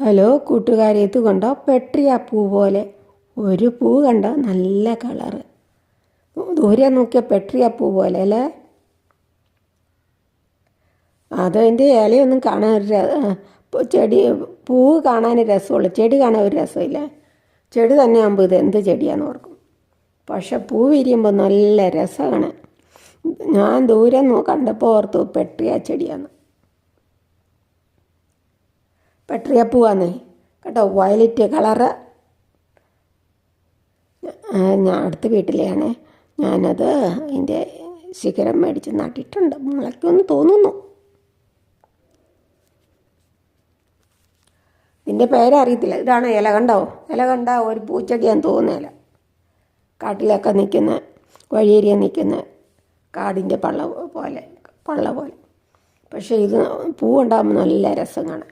Hello കൂട്ടുകാരെ, ഇത് കണ്ടോ? പെട്രിയ പൂ പോലെ ഒരു പൂ കണ്ടോ? നല്ല കളറ്. ദൂരെ നോക്കിയ പെട്രിയ പൂ പോലെ അല്ലേ? അതതിൻ്റെ ഇലയൊന്നും കാണാൻ ചെടി പൂവ് കാണാൻ രസമുള്ളൂ, ചെടി കാണാൻ ഒരു രസമില്ല. ചെടി തന്നെ ആകുമ്പോൾ ഇത് എന്ത് ചെടിയാണെന്ന് ഓർക്കും. പക്ഷെ പൂ വിരിയുമ്പോൾ നല്ല രസമാണ്. ഞാൻ ദൂരെ കണ്ടപ്പോൾ ഓർത്തു പെട്രിയ ചെടിയാണ്, പെട്രിയ പൂവാന്നേ കേട്ടോ. Violet colour. ഞാൻ അടുത്ത വീട്ടിലെയാണ്. ഞാനത് അതിൻ്റെ ശിഖരം മേടിച്ച് നട്ടിട്ടുണ്ട്. മുളയ്ക്കുമെന്ന് തോന്നുന്നു. ഇതിൻ്റെ പേരറിയത്തില്ല. ഇതാണ് ഇല, കണ്ടോ? ഇല കണ്ട ഒരു പൂച്ചെടിയാന്ന് തോന്നുന്നില്ല. കാട്ടിലൊക്കെ നിൽക്കുന്ന, വഴിയേരിയ നിൽക്കുന്ന കാടിൻ്റെ പള്ള പോലെ. പക്ഷേ ഇത് പൂവുണ്ടാകുമ്പോൾ നല്ല രസം കാണാൻ.